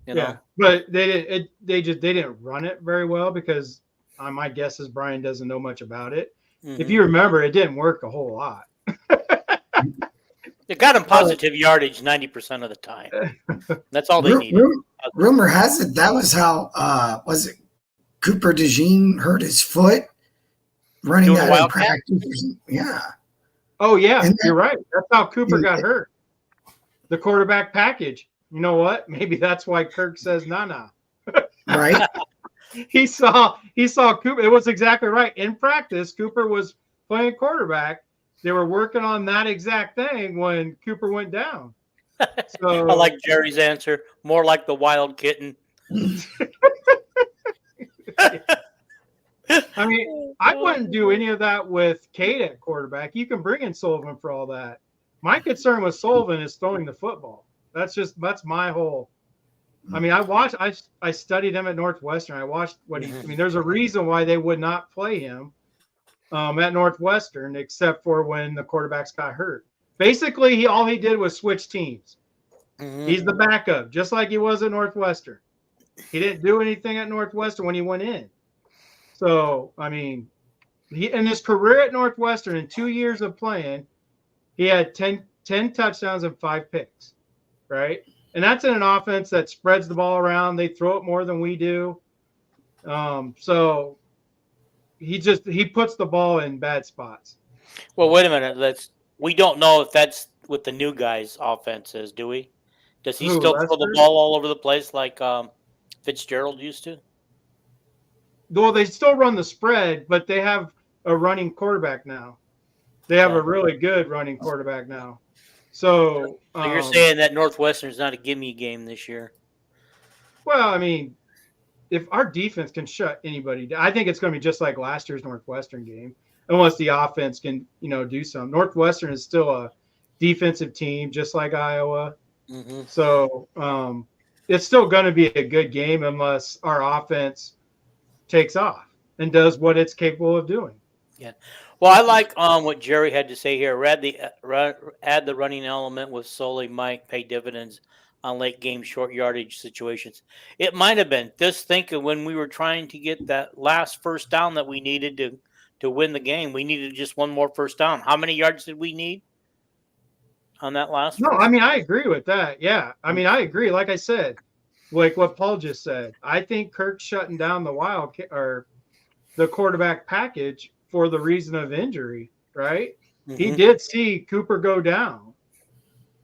You know? But they didn't run it very well because my guess is Brian doesn't know much about it. Mm-hmm. If you remember, it didn't work a whole lot. It got him positive yardage 90% of the time. That's all they needed. Rumor has it that was how was it Cooper DeJean hurt his foot running that in practice? Yeah. Oh yeah, you're right. That's how Cooper got hurt. The quarterback package. You know what? Maybe that's why Kirk says nah. Right. He saw Cooper. It was exactly right. In practice, Cooper was playing quarterback. They were working on that exact thing when Cooper went down. So I like Jerry's answer. More like the wild kitten. I mean, I wouldn't do any of that with Cade at quarterback. You can bring in Sullivan for all that. My concern with Sullivan is throwing the football. That's my whole. I mean, I studied him at Northwestern. I watched what he. I mean, there's a reason why they would not play him at Northwestern, except for when the quarterbacks got hurt. Basically, all he did was switch teams. Mm-hmm. He's the backup, just like he was at Northwestern. He didn't do anything at Northwestern when he went in. So, I mean, in his career at Northwestern, in 2 years of playing, he had 10 touchdowns and 5 picks, right? And that's in an offense that spreads the ball around. They throw it more than we do. So he puts the ball in bad spots. Well, wait a minute. We don't know if that's what the new guy's offense is, do we? Does he still throw the ball all over the place like Fitzgerald used to? Well, they still run the spread, but they have a running quarterback now. They have a really good running quarterback now. So you're saying that Northwestern's not a gimme game this year? Well, I mean, if our defense can shut anybody down, I think it's going to be just like last year's Northwestern game, unless the offense can, do something. Northwestern is still a defensive team, just like Iowa. Mm-hmm. So it's still going to be a good game unless our offense takes off and does what it's capable of doing. Yeah. Well, I like what Jerry had to say here. Add the running element with solely Mike, pay dividends on late game short yardage situations. It might have been. Just thinking when we were trying to get that last first down that we needed to win the game, we needed just one more first down. How many yards did we need on that last? No, I mean, I agree with that. Yeah. I mean, I agree. Like I said, like what Paul just said, I think Kirk's shutting down the quarterback package for the reason of injury, right? Mm-hmm. He did see Cooper go down.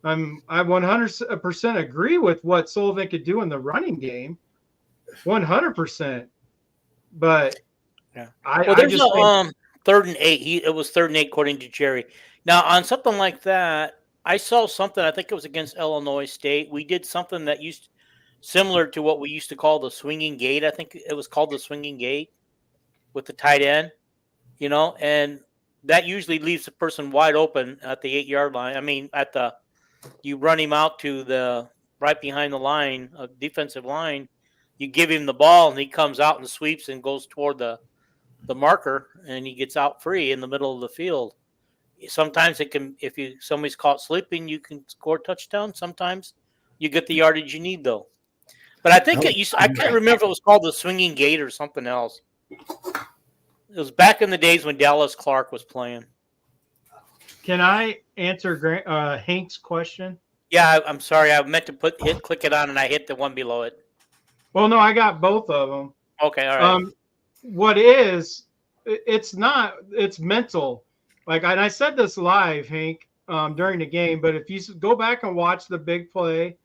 I 100% agree with what Sullivan could do in the running game, 100%. But yeah, there's a 3rd and 8. It was 3rd and 8 according to Jerry. Now on something like that, I saw something. I think it was against Illinois State. We did something that similar to what we used to call the swinging gate. I think it was called the swinging gate with the tight end. And that usually leaves the person wide open at the 8-yard line. I mean, you run him out to the right behind the line, defensive line. You give him the ball, and he comes out and sweeps and goes toward the marker, and he gets out free in the middle of the field. Sometimes it can, if somebody's caught sleeping, you can score a touchdown. Sometimes you get the yardage you need, though. But I think I can't remember if it was called the swinging gate or something else. It was back in the days when Dallas Clark was playing. Can I answer Hank's question? Yeah, I'm sorry. I meant to click it on, and I hit the one below it. Well, no, I got both of them. Okay, all right. It's mental. And I said this live, Hank, during the game, but if you go back and watch the big play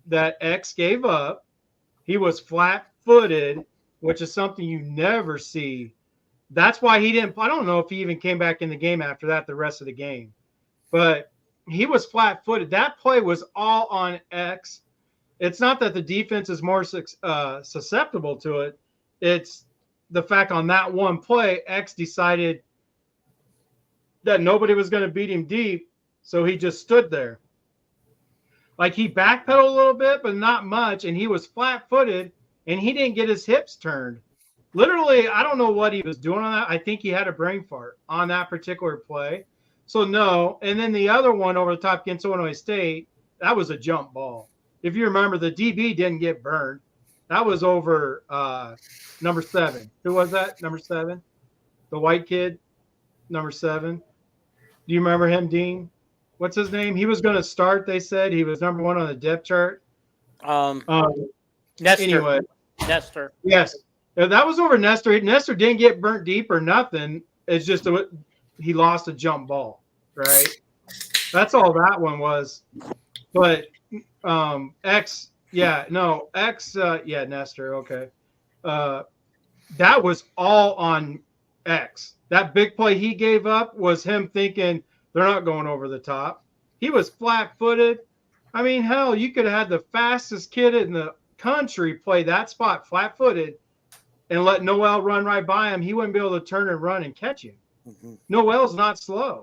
that X gave up, he was flat-footed, which is something you never see. That's why he didn't. I don't know if he even came back in the game after that, the rest of the game, but he was flat-footed. That play was all on X. It's not that the defense is more susceptible to it. It's the fact on that one play, X decided that nobody was going to beat him deep, so he just stood there. He backpedaled a little bit, but not much, and he was flat-footed, and he didn't get his hips turned. Literally, I don't know what he was doing on that. I think he had a brain fart on that particular play. So, no. And then the other one over the top against Illinois State, that was a jump ball. If you remember, the DB didn't get burned. That was over number 7. Who was that? Number 7? The white kid, number 7. Do you remember him, Dean? What's his name? He was going to start, they said. He was number 1 on the depth chart. Nestor. Anyway. Nestor. Yes. That was over Nestor. Nestor didn't get burnt deep or nothing. It's just he lost a jump ball, right? That's all that one was. But X, Nestor, okay. That was all on X. That big play he gave up was him thinking they're not going over the top. He was flat-footed. I mean, hell, you could have had the fastest kid in the country play that spot flat-footed and let Noel run right by him. He wouldn't be able to turn and run and catch him. Mm-hmm. Noel's not slow.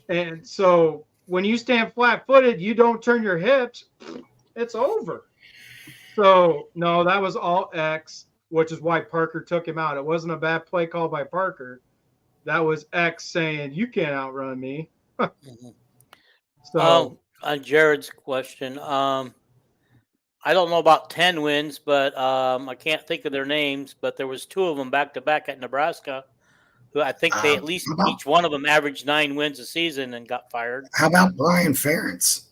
And so when you stand flat-footed, you don't turn your hips, it's over. So, no, that was all X, which is why Parker took him out. It wasn't a bad play call by Parker. That was X saying, you can't outrun me. Mm-hmm. So, on Jared's question, I don't know about 10 wins, but I can't think of their names, but there was 2 of them back-to-back at Nebraska who I think they at least each one of them averaged 9 wins a season and got fired. How about Brian Ferentz?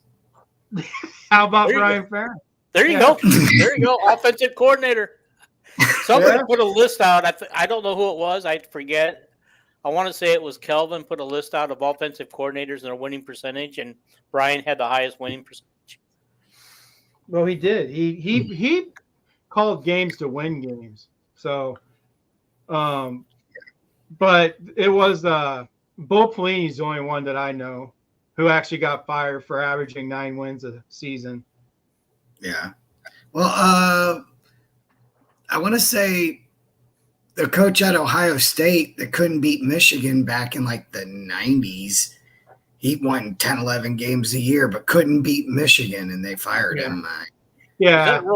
How about Brian Ferentz? There you go. There you go. Offensive coordinator. Somebody put a list out. I don't know who it was. I forget. I want to say it was Kelvin put a list out of offensive coordinators and their winning percentage, and Brian had the highest winning percentage. Well, he did. He called games to win games. So, but it was Bo Pelini's the only one that I know who actually got fired for averaging 9 wins a season. Yeah. Well, I want to say the coach at Ohio State that couldn't beat Michigan back in the 90s. He won 10, 11 games a year, but couldn't beat Michigan, and they fired him. Yeah. Was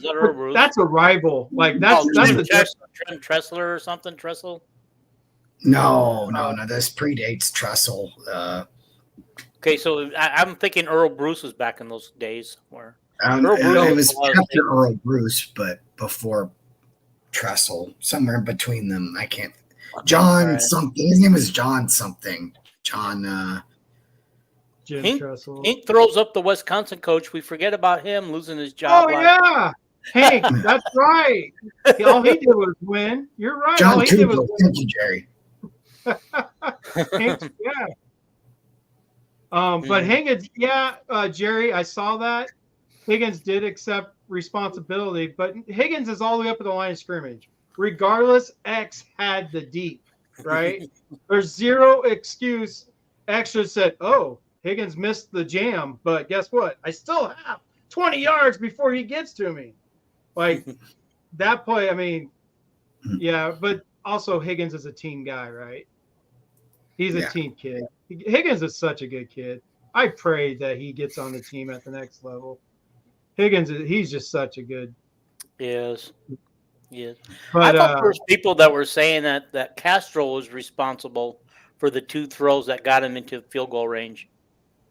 that Earl Bruce? That's a rival. That's Trent Tressler or something? Tressel? No. This predates Tressel. Okay, so I'm thinking Earl Bruce was back in those days. Where it was after Earl Bruce, but before Tressel, somewhere in between them. I can't. John something. His name was John something. John. Jim Tressel. Hank throws up the Wisconsin coach. We forget about him losing his job. Oh, yeah. Hank, that's right. All he did was win. You're right. John Tugel. Thank you, Jerry. Hank, yeah. But Higgins, Jerry, I saw that. Higgins did accept responsibility, but Higgins is all the way up at the line of scrimmage. Regardless, X had the deep, right? There's zero excuse. X just said, oh, Higgins missed the jam, but guess what? I still have 20 yards before he gets to me. That play, I mean, yeah, but also Higgins is a team guy, right? He's a team kid. Higgins is such a good kid. I pray that he gets on the team at the next level. Higgins, he's just such a good. Yes. Yes. But, I thought there was people that were saying that Castro was responsible for the 2 throws that got him into field goal range.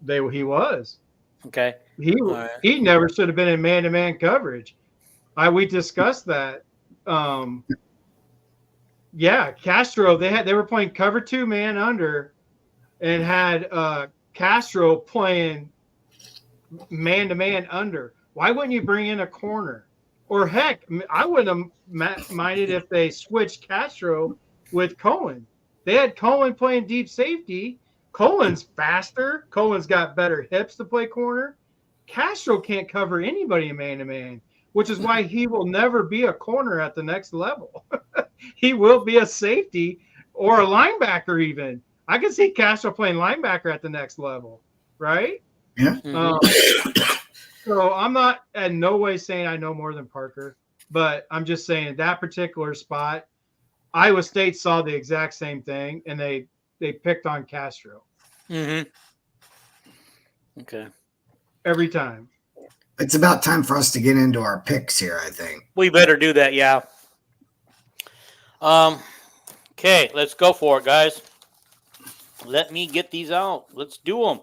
He was. Okay. He never should have been in man-to-man coverage. We discussed that. Yeah, Castro. They were playing cover 2 man under, and had Castro playing man to man under. Why wouldn't you bring in a corner? Or heck, I wouldn't have minded if they switched Castro with Cohen. They had Cohen playing deep safety. Cohen's faster. Cohen's got better hips to play corner. Castro can't cover anybody man to man, which is why he will never be a corner at the next level. He will be a safety or a linebacker even. I can see Castro playing linebacker at the next level, right? Yeah. So I'm not in no way saying I know more than Parker, but I'm just saying that particular spot, Iowa State saw the exact same thing, and they picked on Castro. Mm-hmm. Okay. Every time. It's about time for us to get into our picks here, I think. We better do that, yeah. Okay, let's go for it, guys. Let me get these out. Let's do them.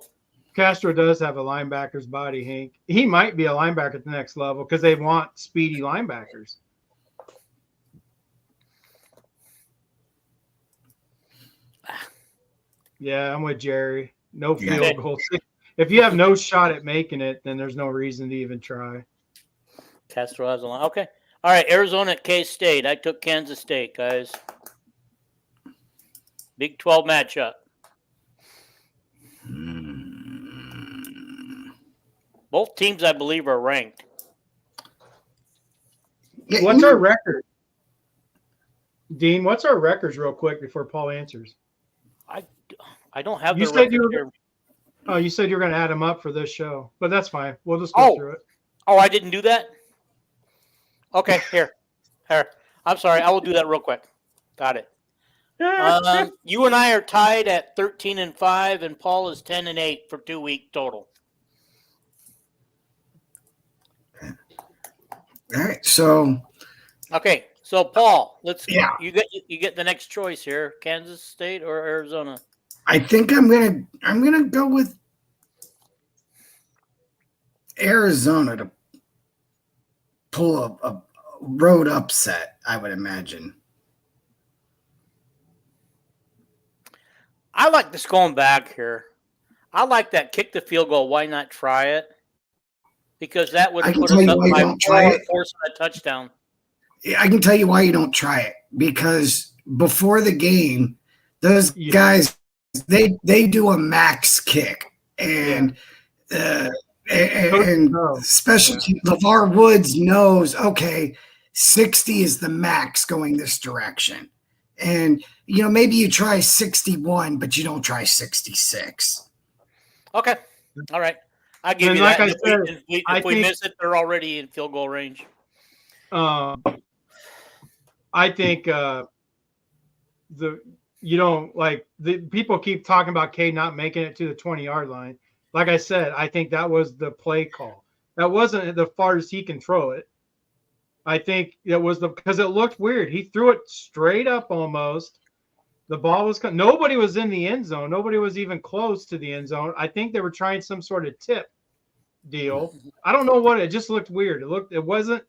Castro does have a linebacker's body, Hank. He might be a linebacker at the next level because they want speedy linebackers. Yeah, I'm with Jerry. No field goals. If you have no shot at making it, then there's no reason to even try. Castro has a line. Okay. All right, Arizona at K-State. I took Kansas State, guys. Big 12 matchup. Both teams, I believe, are ranked. What's our record? Dean, what's our records real quick before Paul answers? I don't have you the said record you here. Oh, you said you're going to add them up for this show, but that's fine. We'll just go through it. Oh, I didn't do that? Okay, here. I'm sorry. I will do that real quick. Got it. You and I are tied at 13-5, and Paul is 10-8 for 2 week total. All right, so okay, so Paul, let's yeah. You get the next choice here: Kansas State or Arizona. I think I'm gonna go with Arizona to pull a road upset, I would imagine. I like this going back here. I like that kick the field goal. Why not try it? Because that would put us up by 4 forcing a touchdown. I can tell you why you don't try it. Because before the game, those guys they do a max kick, and special LeVar Woods knows, okay, 60 is the max going this direction. And, maybe you try 61, but you don't try 66. Okay. All right. I'll give you that. If we miss it, they're already in field goal range. I think the people keep talking about Cade not making it to the 20-yard line. Like I said, I think that was the play call. That wasn't the farthest he can throw it. I think it was because it looked weird. He threw it straight up almost. The ball was nobody was in the end zone. Nobody was even close to the end zone. I think they were trying some sort of tip deal. I don't know what it just looked weird. It wasn't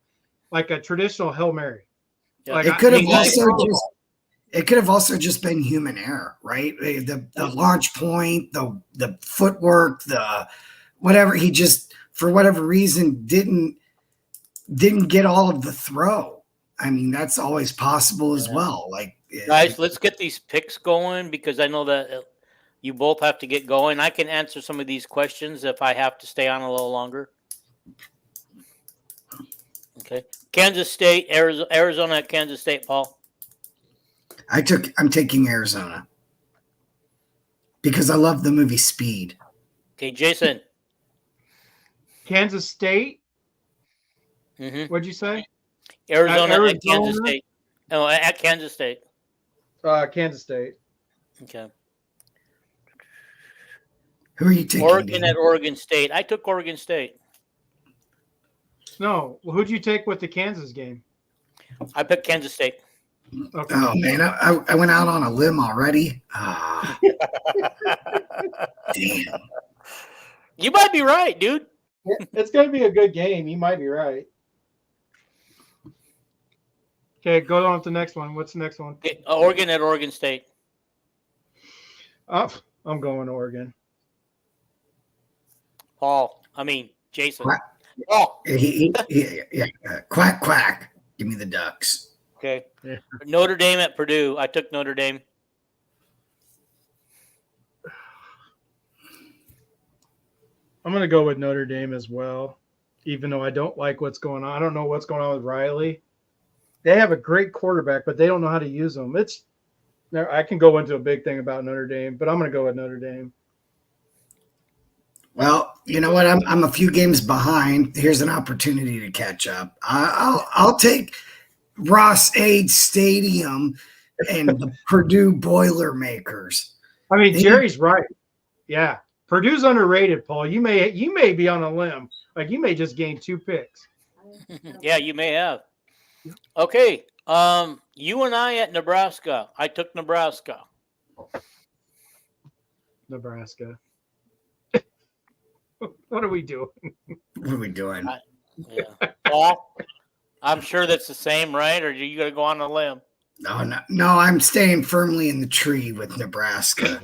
like a traditional Hail Mary. Yeah. Like it could have also just been human error, right? The launch point, the footwork, the whatever. He just, for whatever reason, didn't get all of the throw. I mean, that's always possible as well. Like, guys, let's get these picks going because I know that you both have to get going. I can answer some of these questions if I have to stay on a little longer. Okay. Kansas State, Arizona at Kansas State, Paul. I'm taking Arizona because I love the movie Speed. Okay, Jason. Kansas State. Mm-hmm. What'd you say? Arizona at Kansas State. Oh, at Kansas State. Kansas State. Okay. Who are you taking? Oregon at Oregon State. I took Oregon State. No. Well, who'd you take with the Kansas game? I picked Kansas State. Okay. Oh, man. I went out on a limb already. Damn. You might be right, dude. It's going to be a good game. You might be right. Okay, go on to the next one. What's the next one? Okay, Oregon at Oregon State. I'm going Oregon. Jason. Quack. Paul. Yeah. Quack, quack. Give me the Ducks. Okay. Yeah. Notre Dame at Purdue. I took Notre Dame. I'm going to go with Notre Dame as well, even though I don't like what's going on. I don't know what's going on with Riley. They have a great quarterback, but they don't know how to use them. I can go into a big thing about Notre Dame, but I'm going to go with Notre Dame. Well, you know what? I'm a few games behind. Here's an opportunity to catch up. I'll take Ross-Ade Stadium and the Purdue Boilermakers. I mean, Jerry's right. Yeah. Purdue's underrated, Paul. You may be on a limb. Like, you may just gain 2 picks. Yeah, you may have. Okay. You and I at Nebraska. I took Nebraska. Nebraska. What are we doing? What are we doing? Yeah. Paul, I'm sure that's the same, right? Or are you going to go on a limb? No, I'm staying firmly in the tree with Nebraska.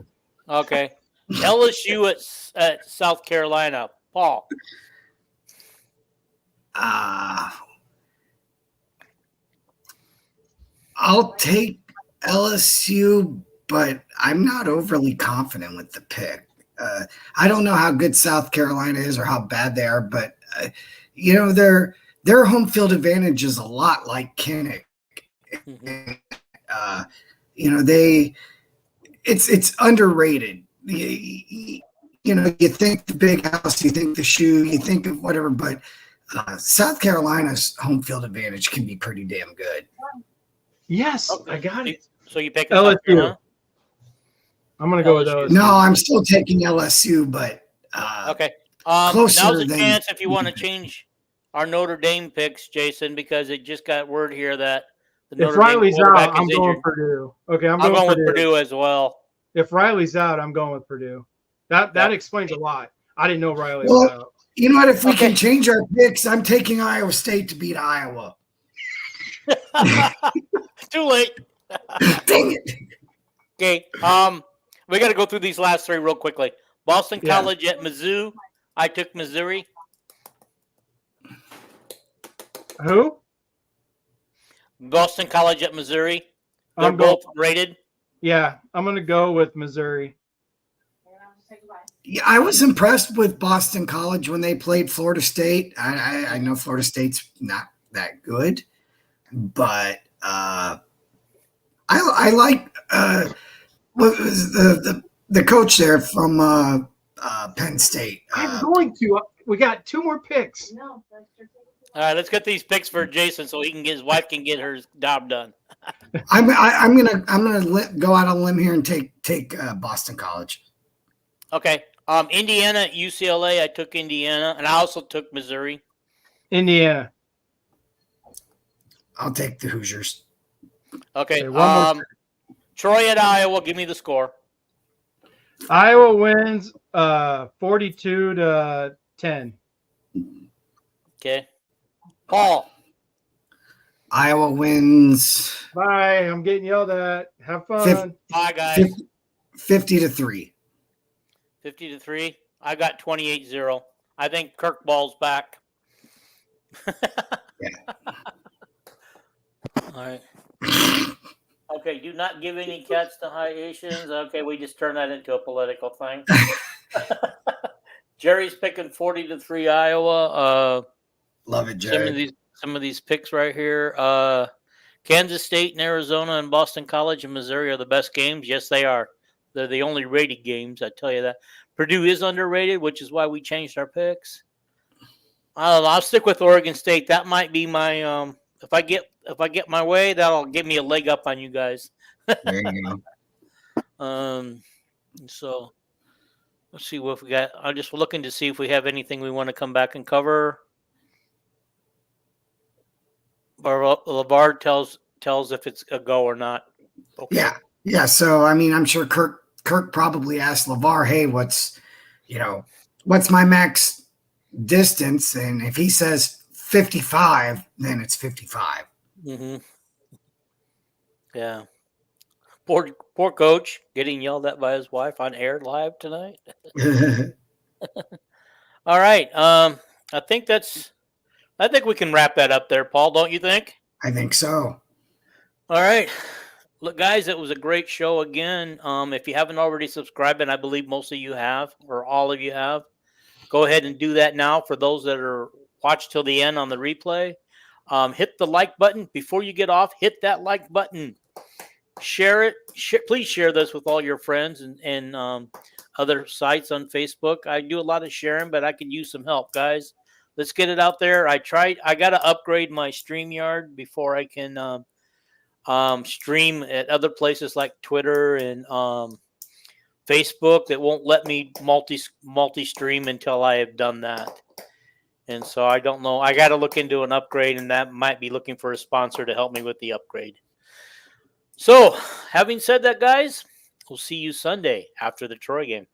Okay. LSU at South Carolina. Paul. I'll take LSU, but I'm not overly confident with the pick. I don't know how good South Carolina is or how bad they are, but their home field advantage is a lot like Kinnick. It's underrated. You think the big house, you think the shoe, you think of whatever, but South Carolina's home field advantage can be pretty damn good. Yes, Okay. I got it. So you pick LSU. I'm going to go with LSU. No, I'm still taking LSU, but okay. Closer Now's a than- chance if you want to change our Notre Dame picks, Jason, because it just got word here that the If Notre Riley's Dame out, quarterback I'm is going injured. Purdue. Okay, I'm I'm going Purdue. with Purdue as well. If Riley's out, I'm going with Purdue. That explains a lot. I didn't know Riley Well, was out. You know what? If we Okay. can change our picks, I'm taking Iowa State to beat Iowa. Too late. Dang it. Okay. We got to go through these last 3 real quickly. Boston Yeah. College at Mizzou. I took Missouri. Who? Boston College at Missouri. They're I'm going. both rated. Yeah, I'm going to go with Missouri. Yeah, I was impressed with Boston College when they played Florida State. I know Florida State's not that good, but I like what was the coach there from Penn State. I'm going to. We got 2 more picks. All right, let's get these picks for Jason so his wife can get her job done. I'm gonna go out on a limb here and take Boston College. Okay. Indiana at UCLA. I took Indiana, and I also took Missouri. Indiana. I'll take the Hoosiers. Okay. Okay, one more. Troy at Iowa. Give me the score. Iowa wins 42-10. Okay. Paul. Iowa wins Bye. I'm getting yelled at. Have fun. Bye, guys. 50-3. 50-3. I got 28-0. I think Kirk Ball's back. Yeah. All right. Okay, do not give any cats to Haitians. Okay, we just turned that into a political thing. Jerry's picking 40-3 Iowa. Love it, Jerry. Some of these picks right here. Kansas State and Arizona and Boston College and Missouri are the best games. Yes, they are. They're the only rated games. I tell you that. Purdue is underrated, which is why we changed our picks. I'll stick with Oregon State. That might be my if I get my way, that'll give me a leg up on you guys. There you go. So let's see what we got. I'm just looking to see if we have anything we want to come back and cover. LeVar tells if it's a go or not. Okay. Yeah. So I mean, I'm sure Kirk probably asked LeVar, "Hey, what's my max distance?" And if he says 55, then it's 55. Mm-hmm. Yeah. Poor coach getting yelled at by his wife on air live tonight. All right. I think we can wrap that up there, Paul, don't you think? I think so. All right. Look, guys, it was a great show again. If you haven't already subscribed, and I believe most of you have, or all of you have, go ahead and do that now. For those that are watched till the end on the replay, hit the like button before you get off. Hit that like button. Share it. Please share this with all your friends and other sites on Facebook. I do a lot of sharing, but I could use some help, guys. Let's get it out there. I got to upgrade my StreamYard before I can stream at other places like Twitter and Facebook. That won't let me multi stream until I have done that. And so I don't know. I got to look into an upgrade, and that might be looking for a sponsor to help me with the upgrade. So, having said that, guys, we'll see you Sunday after the Troy game.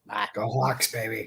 Bye. Go Hawks, baby.